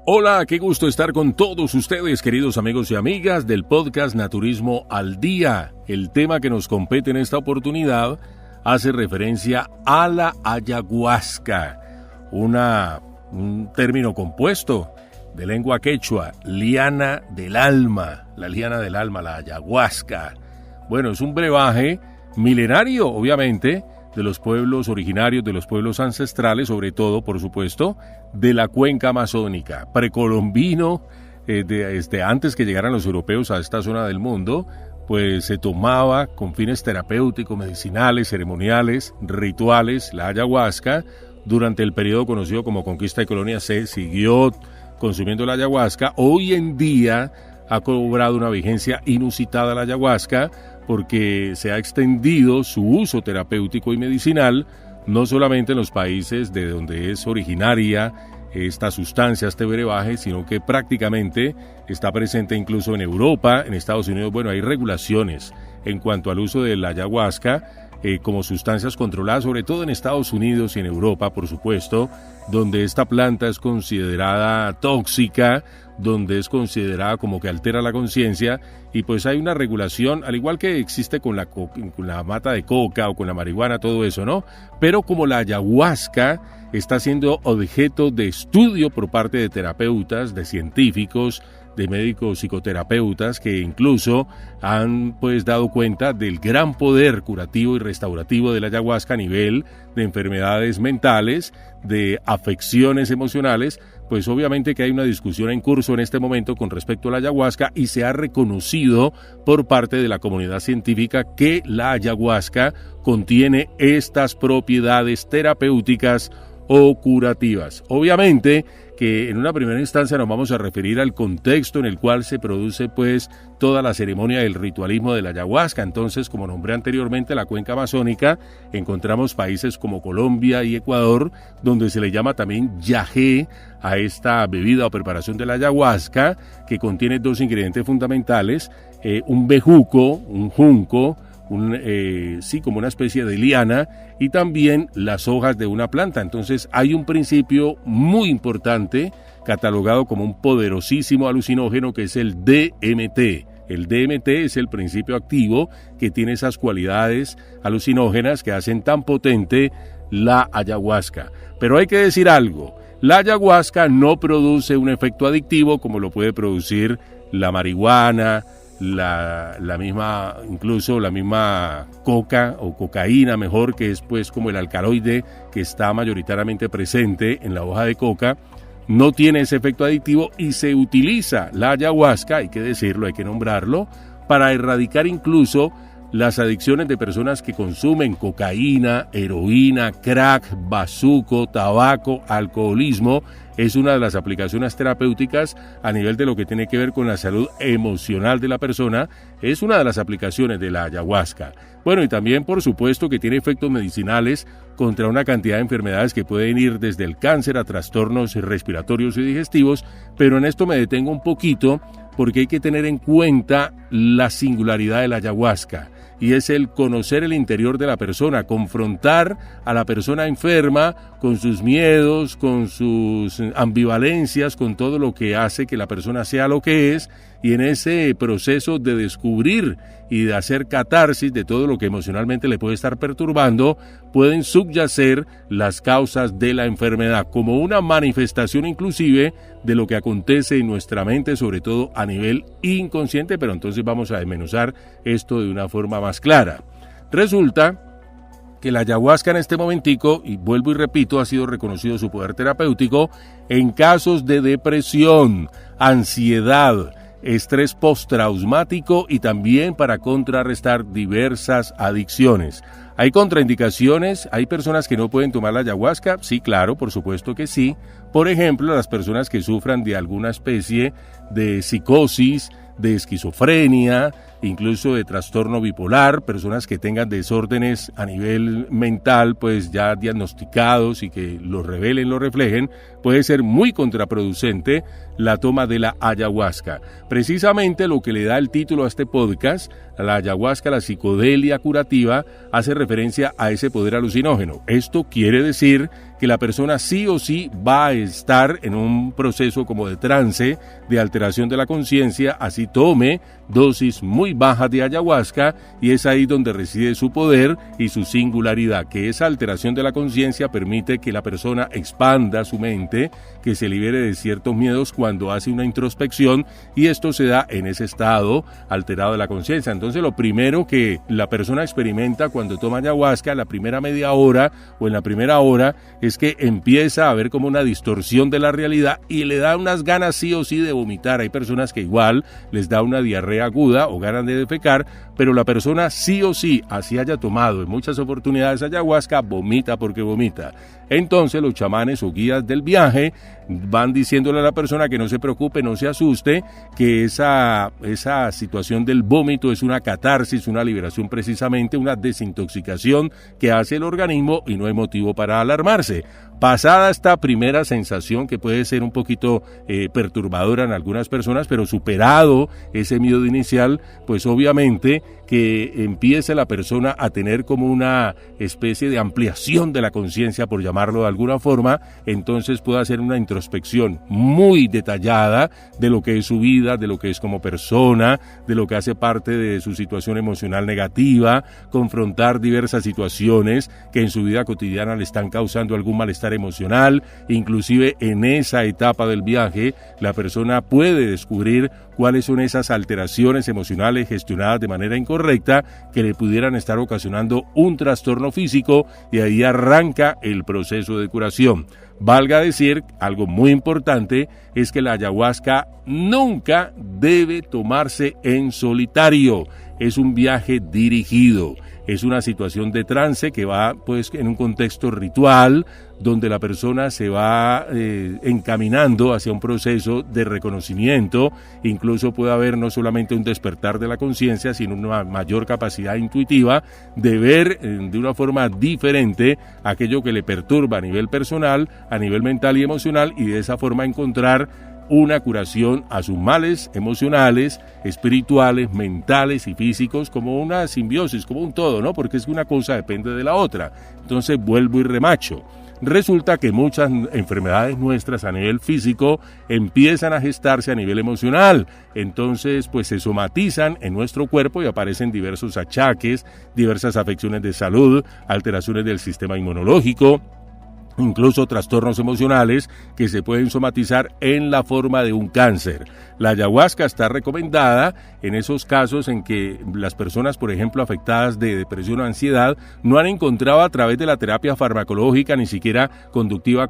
Hola, qué gusto estar con todos ustedes, queridos amigos y amigas del podcast Naturismo al Día. El tema que nos compete en esta oportunidad hace referencia a la ayahuasca, un término compuesto de lengua quechua, liana del alma, la liana del alma, la ayahuasca. Bueno, es un brebaje milenario, obviamente, de los pueblos originarios, de los pueblos ancestrales, sobre todo, por supuesto, de la cuenca amazónica, precolombino, desde antes que llegaran los europeos a esta zona del mundo, pues se tomaba con fines terapéuticos, medicinales, ceremoniales, rituales, la ayahuasca. Durante el periodo conocido como Conquista y Colonia se siguió consumiendo la ayahuasca. Hoy en día ha cobrado una vigencia inusitada la ayahuasca, porque se ha extendido su uso terapéutico y medicinal, no solamente en los países de donde es originaria esta sustancia, este brebaje, sino que prácticamente está presente incluso en Europa, en Estados Unidos. Bueno, hay regulaciones en cuanto al uso de la ayahuasca como sustancias controladas, sobre todo en Estados Unidos y en Europa, por supuesto, donde esta planta es considerada tóxica, donde es considerada como que altera la conciencia, y pues hay una regulación, al igual que existe con la mata de coca o con la marihuana, todo eso, ¿no? Pero como la ayahuasca está siendo objeto de estudio por parte de terapeutas, de científicos, de médicos psicoterapeutas, que incluso han pues dado cuenta del gran poder curativo y restaurativo de la ayahuasca a nivel de enfermedades mentales, de afecciones emocionales, pues obviamente que hay una discusión en curso en este momento con respecto a la ayahuasca, y se ha reconocido por parte de la comunidad científica que la ayahuasca contiene estas propiedades terapéuticas o curativas. Obviamente que en una primera instancia nos vamos a referir al contexto en el cual se produce pues toda la ceremonia del ritualismo de la ayahuasca. Entonces, como nombré anteriormente, la cuenca amazónica, encontramos países como Colombia y Ecuador, donde se le llama también yagé a esta bebida o preparación de la ayahuasca, que contiene dos ingredientes fundamentales, un bejuco, un junco, como una especie de liana, y también las hojas de una planta. Entonces hay un principio muy importante catalogado como un poderosísimo alucinógeno, que es el DMT. El DMT es el principio activo que tiene esas cualidades alucinógenas que hacen tan potente la ayahuasca. Pero hay que decir algo: la ayahuasca no produce un efecto adictivo como lo puede producir la marihuana, incluso la misma coca o cocaína, mejor, que es pues como el alcaloide que está mayoritariamente presente en la hoja de coca. No tiene ese efecto adictivo, y se utiliza la ayahuasca, hay que decirlo, hay que nombrarlo, para erradicar incluso las adicciones de personas que consumen cocaína, heroína, crack, bazuco, tabaco, alcoholismo. Es una de las aplicaciones terapéuticas a nivel de lo que tiene que ver con la salud emocional de la persona. Es una de las aplicaciones de la ayahuasca. Bueno, y también por supuesto que tiene efectos medicinales contra una cantidad de enfermedades que pueden ir desde el cáncer a trastornos respiratorios y digestivos, pero en esto me detengo un poquito porque hay que tener en cuenta la singularidad de la ayahuasca, y es el conocer el interior de la persona, confrontar a la persona enferma con sus miedos, con sus ambivalencias, con todo lo que hace que la persona sea lo que es, y en ese proceso de descubrir y de hacer catarsis de todo lo que emocionalmente le puede estar perturbando, pueden subyacer las causas de la enfermedad, como una manifestación inclusive de lo que acontece en nuestra mente, sobre todo a nivel inconsciente. Pero entonces vamos a desmenuzar esto de una forma más clara. Resulta que la ayahuasca en este momentico, y vuelvo y repito, ha sido reconocido su poder terapéutico en casos de depresión, ansiedad, estrés postraumático, y también para contrarrestar diversas adicciones. ¿Hay contraindicaciones? ¿Hay personas que no pueden tomar la ayahuasca? Sí, claro, por supuesto que sí. Por ejemplo, las personas que sufran de alguna especie de psicosis, de esquizofrenia, incluso de trastorno bipolar, personas que tengan desórdenes a nivel mental, pues ya diagnosticados y que lo revelen, lo reflejen, puede ser muy contraproducente la toma de la ayahuasca. Precisamente lo que le da el título a este podcast, la ayahuasca, la psicodelia curativa, hace referencia a ese poder alucinógeno. Esto quiere decir que la persona sí o sí va a estar en un proceso como de trance, de alteración de la conciencia, así tome dosis muy bajas de ayahuasca, y es ahí donde reside su poder y su singularidad, que esa alteración de la conciencia permite que la persona expanda su mente, que se libere de ciertos miedos cuando hace una introspección, y esto se da en ese estado alterado de la conciencia. Entonces lo primero que la persona experimenta cuando toma ayahuasca, la primera media hora o en la primera hora, es que empieza a ver como una distorsión de la realidad y le da unas ganas sí o sí de vomitar. Hay personas que igual les da una diarrea aguda o ganas de defecar, pero la persona sí o sí, así haya tomado en muchas oportunidades ayahuasca, vomita porque vomita. Entonces los chamanes o guías del viaje van diciéndole a la persona que no se preocupe, no se asuste, que esa situación del vómito es una catarsis, una liberación precisamente, una desintoxicación que hace el organismo y no hay motivo para alarmarse. Pasada esta primera sensación que puede ser un poquito perturbadora en algunas personas, pero superado ese miedo inicial, pues obviamente que empiece la persona a tener como una especie de ampliación de la conciencia, por llamarlo de alguna forma, entonces puede hacer una introspección muy detallada de lo que es su vida, de lo que es como persona, de lo que hace parte de su situación emocional negativa, confrontar diversas situaciones que en su vida cotidiana le están causando algún malestar emocional. Inclusive en esa etapa del viaje la persona puede descubrir cuáles son esas alteraciones emocionales gestionadas de manera incorrecta que le pudieran estar ocasionando un trastorno físico, y ahí arranca el proceso de curación. Valga decir, algo muy importante es que la ayahuasca nunca debe tomarse en solitario. Es un viaje dirigido, es una situación de trance que va pues en un contexto ritual, donde la persona se va encaminando hacia un proceso de reconocimiento. Incluso puede haber no solamente un despertar de la conciencia, sino una mayor capacidad intuitiva de ver de una forma diferente aquello que le perturba a nivel personal, a nivel mental y emocional, y de esa forma encontrar una curación a sus males emocionales, espirituales, mentales y físicos, como una simbiosis, como un todo, ¿no? Porque es que una cosa depende de la otra. Entonces vuelvo y remacho. Resulta que muchas enfermedades nuestras a nivel físico empiezan a gestarse a nivel emocional. Entonces, pues se somatizan en nuestro cuerpo y aparecen diversos achaques, diversas afecciones de salud, alteraciones del sistema inmunológico, incluso trastornos emocionales que se pueden somatizar en la forma de un cáncer. La ayahuasca está recomendada en esos casos en que las personas, por ejemplo, afectadas de depresión o ansiedad, no han encontrado a través de la terapia farmacológica, ni siquiera cognitiva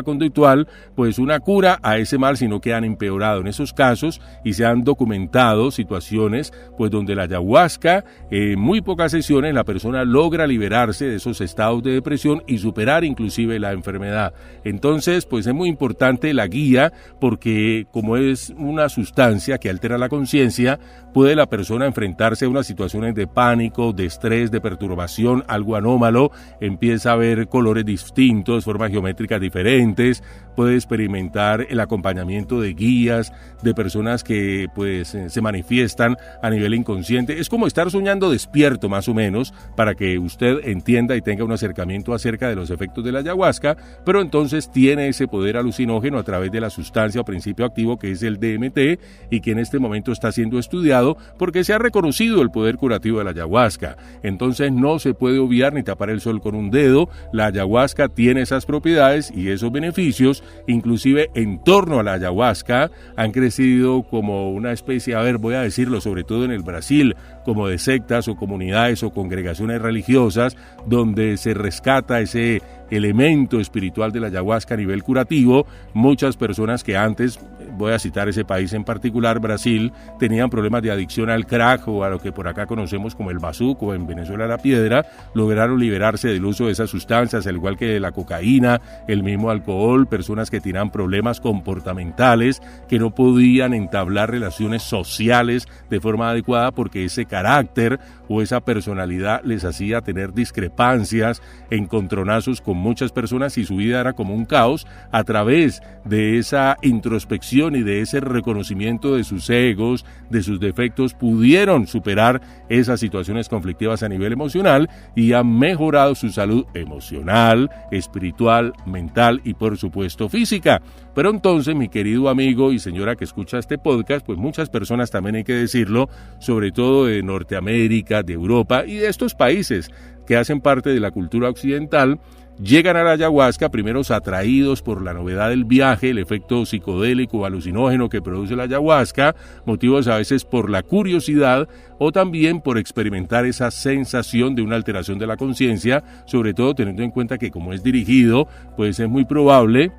conductual, pues una cura a ese mal, sino que han empeorado en esos casos, y se han documentado situaciones pues donde la ayahuasca, en muy pocas sesiones, la persona logra liberarse de esos estados de depresión y superar inclusive la enfermedad. Entonces, pues es muy importante la guía, porque como es una sustancia que altera la conciencia, puede la persona enfrentarse a unas situaciones de pánico, de estrés, de perturbación, algo anómalo, empieza a ver colores distintos, formas geométricas diferentes, puede experimentar el acompañamiento de guías, de personas que pues se manifiestan a nivel inconsciente. Es como estar soñando despierto, más o menos, para que usted entienda y tenga un acercamiento acerca de los efectos de la ayahuasca, pero entonces tiene ese poder alucinógeno a través de la sustancia o principio activo que es el DMT, y que en este momento está siendo estudiado porque se ha reconocido el poder curativo de la ayahuasca. Entonces no se puede obviar ni tapar el sol con un dedo. La ayahuasca tiene esas propiedades y esos beneficios. Inclusive en torno a la ayahuasca han crecido como una especie, voy a decirlo, sobre todo en el Brasil, como de sectas o comunidades o congregaciones religiosas, donde se rescata ese elemento espiritual de la ayahuasca a nivel curativo. Muchas personas que antes, voy a citar ese país en particular, Brasil, tenían problemas de adicción al crack o a lo que por acá conocemos como el bazuco, o en Venezuela la piedra, lograron liberarse del uso de esas sustancias, al igual que de la cocaína, el mismo alcohol. Personas que tenían problemas comportamentales, que no podían entablar relaciones sociales de forma adecuada porque ese carácter o esa personalidad les hacía tener discrepancias, encontronazos con muchas personas, y su vida era como un caos. A través de esa introspección aceptación y de ese reconocimiento de sus egos, de sus defectos, pudieron superar esas situaciones conflictivas a nivel emocional y han mejorado su salud emocional, espiritual, mental y por supuesto física. Pero entonces, mi querido amigo y señora que escucha este podcast, pues muchas personas, también hay que decirlo, sobre todo de Norteamérica, de Europa y de estos países que hacen parte de la cultura occidental, llegan a la ayahuasca primero atraídos por la novedad del viaje, el efecto psicodélico o alucinógeno que produce la ayahuasca, motivados a veces por la curiosidad o también por experimentar esa sensación de una alteración de la conciencia, sobre todo teniendo en cuenta que como es dirigido, pues es muy probable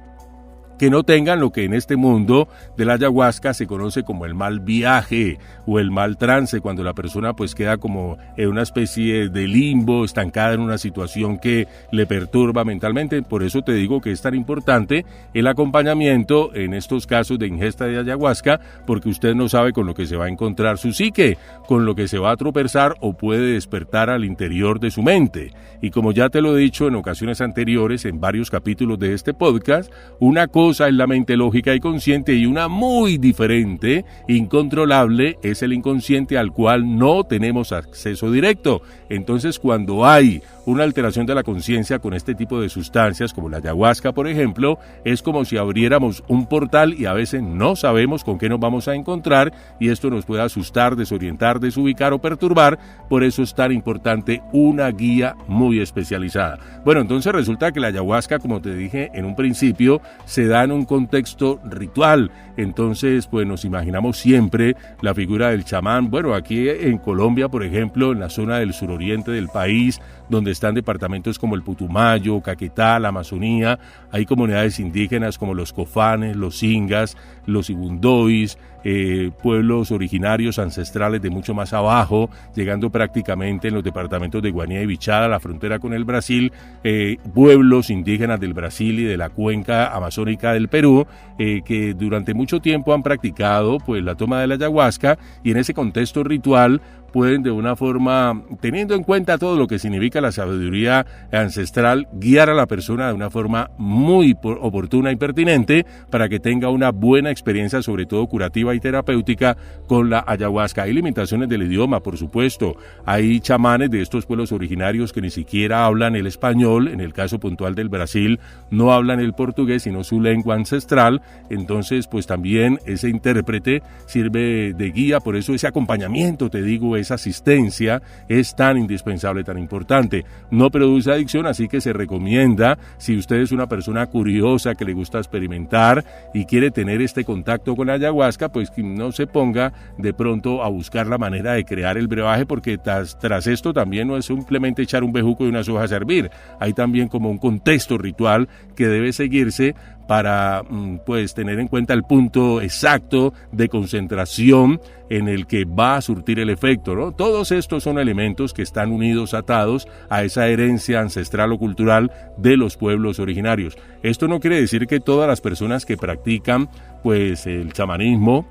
que no tengan lo que en este mundo de la ayahuasca se conoce como el mal viaje o el mal trance, cuando la persona pues queda como en una especie de limbo, estancada en una situación que le perturba mentalmente. Por eso te digo que es tan importante el acompañamiento en estos casos de ingesta de ayahuasca, porque usted no sabe con lo que se va a encontrar su psique, con lo que se va a tropezar o puede despertar al interior de su mente. Y como ya te lo he dicho en ocasiones anteriores, en varios capítulos de este podcast, una cosa es la mente lógica y consciente y una muy diferente, incontrolable, es el inconsciente al cual no tenemos acceso directo. Entonces, cuando hay una alteración de la conciencia con este tipo de sustancias, como la ayahuasca, por ejemplo, es como si abriéramos un portal y a veces no sabemos con qué nos vamos a encontrar y esto nos puede asustar, desorientar, desubicar o perturbar. Por eso es tan importante una guía muy especializada. Bueno, entonces resulta que la ayahuasca, como te dije en un principio, se da en un contexto ritual. Entonces, pues nos imaginamos siempre la figura del chamán. Bueno, aquí en Colombia, por ejemplo, en la zona del suroriente del país, donde están departamentos como el Putumayo, Caquetá, la Amazonía, hay comunidades indígenas como los Cofanes, los Ingas, los Ibundois, pueblos originarios ancestrales de mucho más abajo, llegando prácticamente en los departamentos de Guanía y Bichada, la frontera con el Brasil, pueblos indígenas del Brasil y de la cuenca amazónica del Perú, que durante mucho tiempo han practicado pues la toma de la ayahuasca y en ese contexto ritual pueden de una forma, teniendo en cuenta todo lo que significa la sabiduría ancestral, guiar a la persona de una forma muy oportuna y pertinente para que tenga una buena experiencia, sobre todo curativa y terapéutica, con la ayahuasca. Hay limitaciones del idioma, por supuesto. Hay chamanes de estos pueblos originarios que ni siquiera hablan el español, en el caso puntual del Brasil, no hablan el portugués, sino su lengua ancestral. Entonces, pues también ese intérprete sirve de guía, por eso ese acompañamiento, te digo, esa asistencia es tan indispensable, tan importante. No produce adicción, así que se recomienda, si usted es una persona curiosa que le gusta experimentar y quiere tener este contacto con la ayahuasca, pues que no se ponga de pronto a buscar la manera de crear el brebaje, porque tras esto también no es simplemente echar un bejuco y unas hojas a hervir. Hay también como un contexto ritual que debe seguirse para pues tener en cuenta el punto exacto de concentración en el que va a surtir el efecto, ¿no? Todos estos son elementos que están unidos, atados a esa herencia ancestral o cultural de los pueblos originarios. Esto no quiere decir que todas las personas que practican pues el chamanismo,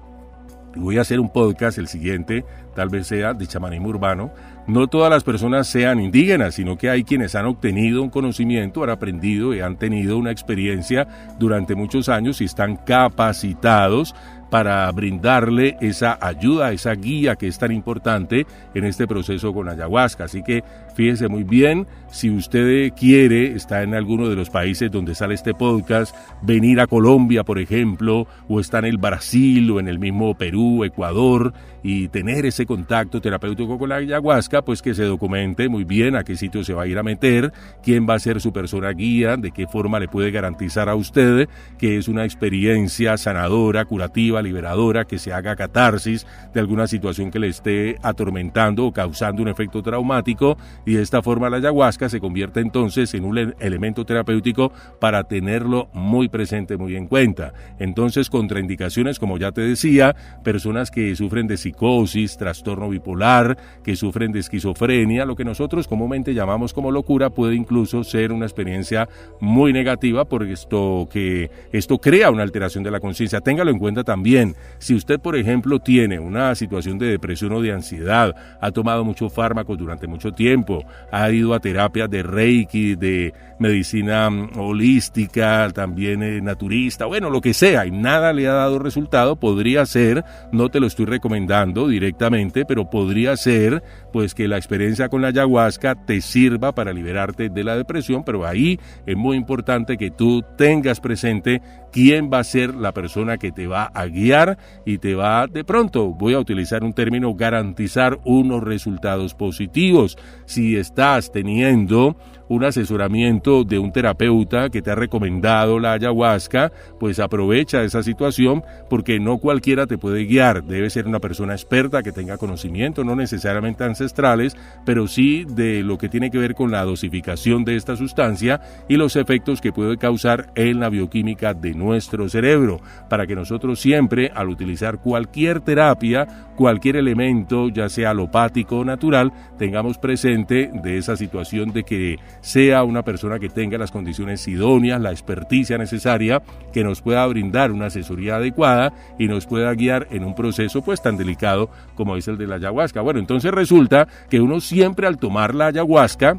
voy a hacer un podcast, el siguiente, tal vez sea de chamanismo urbano, no todas las personas sean indígenas, sino que hay quienes han obtenido un conocimiento, han aprendido y han tenido una experiencia durante muchos años y están capacitados para brindarle esa ayuda, esa guía que es tan importante en este proceso con ayahuasca. Así que fíjese muy bien, si usted quiere, está en alguno de los países donde sale este podcast, venir a Colombia, por ejemplo, o está en el Brasil o en el mismo Perú, Ecuador, y tener ese contacto terapéutico con la ayahuasca, pues que se documente muy bien a qué sitio se va a ir a meter, quién va a ser su persona guía, de qué forma le puede garantizar a usted que es una experiencia sanadora, curativa, liberadora, que se haga catarsis de alguna situación que le esté atormentando o causando un efecto traumático, y de esta forma la ayahuasca se convierte entonces en un elemento terapéutico para tenerlo muy presente, muy en cuenta. Entonces, contraindicaciones, como ya te decía, personas que sufren de psicosis, trastorno bipolar, que sufren de esquizofrenia, lo que nosotros comúnmente llamamos como locura, puede incluso ser una experiencia muy negativa, porque esto crea una alteración de la conciencia. Téngalo en cuenta también también. Si usted, por ejemplo, tiene una situación de depresión o de ansiedad, ha tomado muchos fármacos durante mucho tiempo, ha ido a terapias de Reiki, de medicina holística, también naturista, bueno, lo que sea, y nada le ha dado resultado, podría ser, no te lo estoy recomendando directamente, pero podría ser pues que la experiencia con la ayahuasca te sirva para liberarte de la depresión, pero ahí es muy importante que tú tengas presente quién va a ser la persona que te va a guiar y te va, de pronto, voy a utilizar un término, garantizar unos resultados positivos. Si estás teniendo un asesoramiento de un terapeuta que te ha recomendado la ayahuasca, pues aprovecha esa situación porque no cualquiera te puede guiar. Debe ser una persona experta que tenga conocimiento, no necesariamente ancestrales, pero sí de lo que tiene que ver con la dosificación de esta sustancia y los efectos que puede causar en la bioquímica de nuestro cerebro, para que nosotros siempre, al utilizar cualquier terapia, cualquier elemento, ya sea alopático o natural, tengamos presente de esa situación de que sea una persona que tenga las condiciones idóneas, la experticia necesaria, que nos pueda brindar una asesoría adecuada y nos pueda guiar en un proceso pues tan delicado como es el de la ayahuasca. Bueno, entonces resulta que uno siempre al tomar la ayahuasca,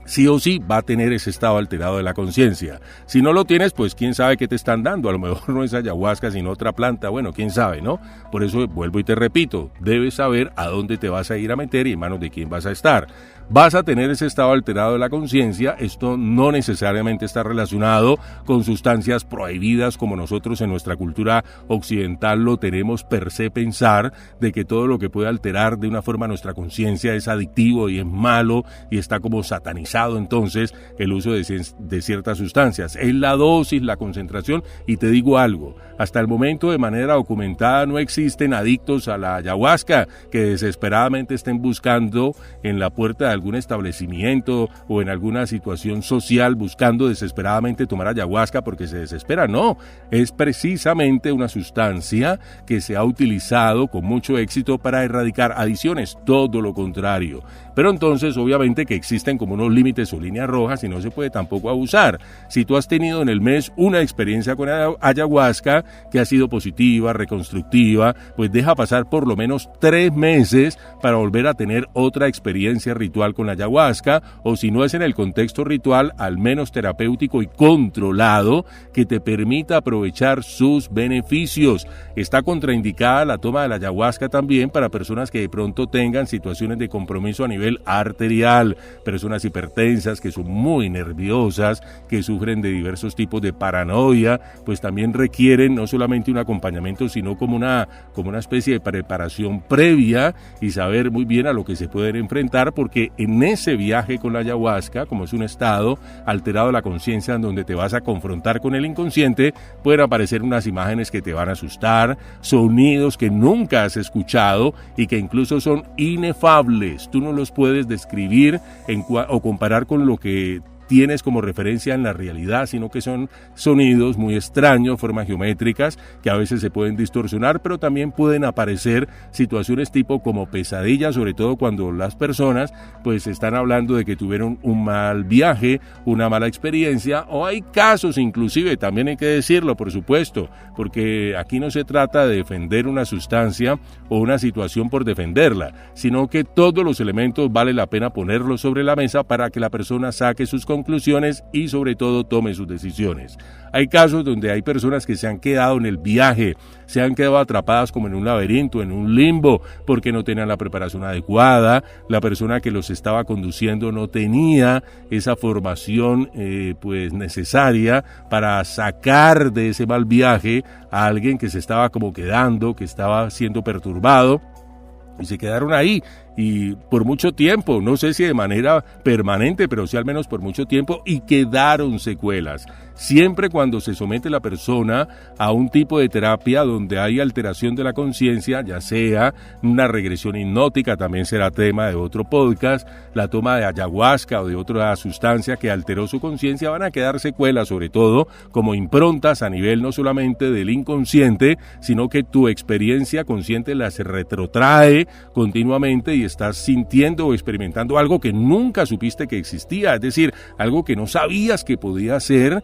sí o sí va a tener ese estado alterado de la conciencia. Si no lo tienes, pues quién sabe qué te están dando. A lo mejor no es ayahuasca, sino otra planta. Bueno, quién sabe, ¿no? Por eso vuelvo y te repito, debes saber a dónde te vas a ir a meter y en manos de quién vas a estar. Vas a tener ese estado alterado de la conciencia. Esto no necesariamente está relacionado con sustancias prohibidas como nosotros en nuestra cultura occidental lo tenemos per se pensar, de que todo lo que puede alterar de una forma nuestra conciencia es adictivo y es malo y está como satanizado entonces el uso de ciertas sustancias. Es la dosis, la concentración, y te digo algo, hasta el momento de manera documentada no existen adictos a la ayahuasca que desesperadamente estén buscando en la puerta de algún establecimiento o en alguna situación social buscando desesperadamente tomar ayahuasca porque se desespera. No, es precisamente una sustancia que se ha utilizado con mucho éxito para erradicar adicciones, todo lo contrario. Pero entonces obviamente que existen como unos límites o líneas rojas y no se puede tampoco abusar. Si tú has tenido en el mes una experiencia con ayahuasca que ha sido positiva, reconstructiva, pues deja pasar por lo menos 3 meses para volver a tener otra experiencia ritual con la ayahuasca, o si no es en el contexto ritual, al menos terapéutico y controlado, que te permita aprovechar sus beneficios. Está contraindicada la toma de la ayahuasca también para personas que de pronto tengan situaciones de compromiso a nivel arterial, personas hipertensas que son muy nerviosas, que sufren de diversos tipos de paranoia, pues también requieren no solamente un acompañamiento, sino como una especie de preparación previa y saber muy bien a lo que se pueden enfrentar, porque en ese viaje con la ayahuasca, como es un estado alterado de la conciencia en donde te vas a confrontar con el inconsciente, pueden aparecer unas imágenes que te van a asustar, sonidos que nunca has escuchado y que incluso son inefables. Tú no los puedes describir o comparar con lo que tienes como referencia en la realidad, sino que son sonidos muy extraños, formas geométricas que a veces se pueden distorsionar, pero también pueden aparecer situaciones tipo como pesadillas, sobre todo cuando las personas pues están hablando de que tuvieron un mal viaje, una mala experiencia, o hay casos inclusive, también hay que decirlo por supuesto, porque aquí no se trata de defender una sustancia o una situación por defenderla, sino que todos los elementos vale la pena ponerlos sobre la mesa para que la persona saque sus conclusiones y sobre todo tome sus decisiones. Hay casos donde hay personas que se han quedado en el viaje, se han quedado atrapadas como en un laberinto, en un limbo, porque no tenían la preparación adecuada, la persona que los estaba conduciendo no tenía esa formación pues necesaria para sacar de ese mal viaje a alguien que se estaba como quedando, que estaba siendo perturbado, y se quedaron ahí y por mucho tiempo, no sé si de manera permanente, pero sí al menos por mucho tiempo, y quedaron secuelas. Siempre cuando se somete la persona a un tipo de terapia donde hay alteración de la conciencia, ya sea una regresión hipnótica, también será tema de otro podcast, la toma de ayahuasca o de otra sustancia que alteró su conciencia, van a quedar secuelas, sobre todo como improntas a nivel no solamente del inconsciente, sino que tu experiencia consciente las retrotrae continuamente y estás sintiendo o experimentando algo que nunca supiste que existía, es decir, algo que no sabías que podía ser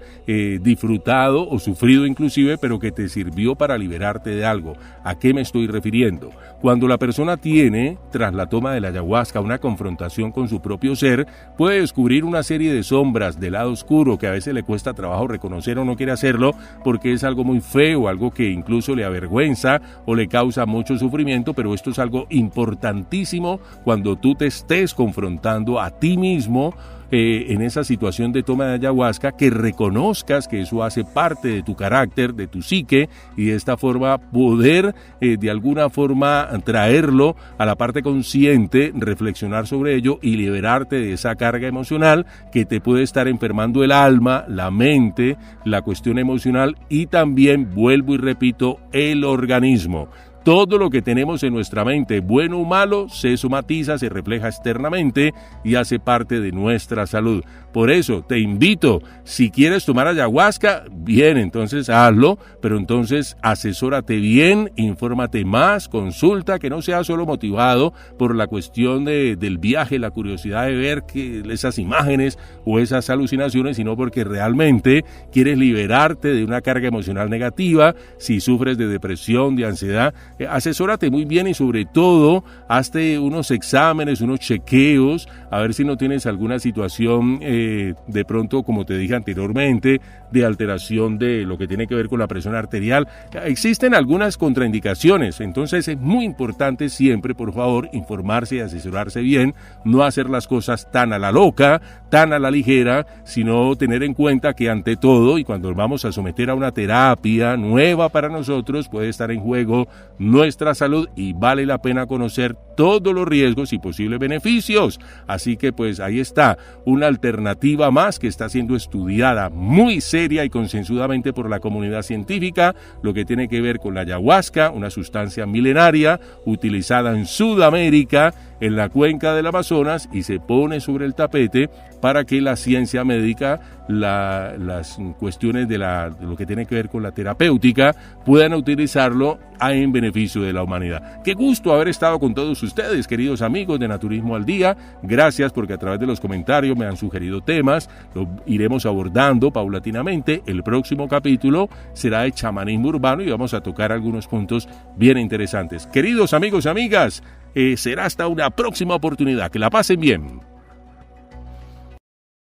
disfrutado o sufrido inclusive, pero que te sirvió para liberarte de algo. ¿A qué me estoy refiriendo? Cuando la persona tiene, tras la toma de la ayahuasca, una confrontación con su propio ser, puede descubrir una serie de sombras del lado oscuro que a veces le cuesta trabajo reconocer o no quiere hacerlo porque es algo muy feo, algo que incluso le avergüenza o le causa mucho sufrimiento, pero esto es algo importantísimo cuando tú te estés confrontando a ti mismo en esa situación de toma de ayahuasca, que reconozcas que eso hace parte de tu carácter, de tu psique, y de esta forma poder de alguna forma traerlo a la parte consciente, reflexionar sobre ello y liberarte de esa carga emocional que te puede estar enfermando el alma, la mente, la cuestión emocional y también, vuelvo y repito, el organismo. Todo lo que tenemos en nuestra mente, bueno o malo, se somatiza, se refleja externamente y hace parte de nuestra salud. Por eso te invito, si quieres tomar ayahuasca, bien, entonces hazlo, pero entonces asesórate bien, infórmate más, consulta, que no sea solo motivado por la cuestión del viaje, la curiosidad de ver esas imágenes o esas alucinaciones, sino porque realmente quieres liberarte de una carga emocional negativa. Si sufres de depresión, de ansiedad, asesórate muy bien y sobre todo hazte unos exámenes, unos chequeos, a ver si no tienes alguna situación de pronto, como te dije anteriormente, de alteración de lo que tiene que ver con la presión arterial. Existen algunas contraindicaciones, entonces es muy importante siempre, por favor, informarse y asesorarse bien, no hacer las cosas tan a la loca, tan a la ligera, sino tener en cuenta que ante todo, y cuando vamos a someter a una terapia nueva para nosotros, puede estar en juego nuestra salud y vale la pena conocer todos los riesgos y posibles beneficios. Así que pues ahí está, una alternativa más que está siendo estudiada muy seria y concienzudamente por la comunidad científica, lo que tiene que ver con la ayahuasca, una sustancia milenaria utilizada en Sudamérica, en la cuenca del Amazonas, y se pone sobre el tapete para que la ciencia médica, las cuestiones de lo que tiene que ver con la terapéutica, puedan utilizarlo en beneficio de la humanidad. Qué gusto haber estado con todos ustedes, queridos amigos de Naturismo al Día. Gracias porque a través de los comentarios me han sugerido temas, los iremos abordando paulatinamente. El próximo capítulo será de chamanismo urbano y vamos a tocar algunos puntos bien interesantes. Queridos amigos y amigas, será hasta una próxima oportunidad. Que la pasen bien.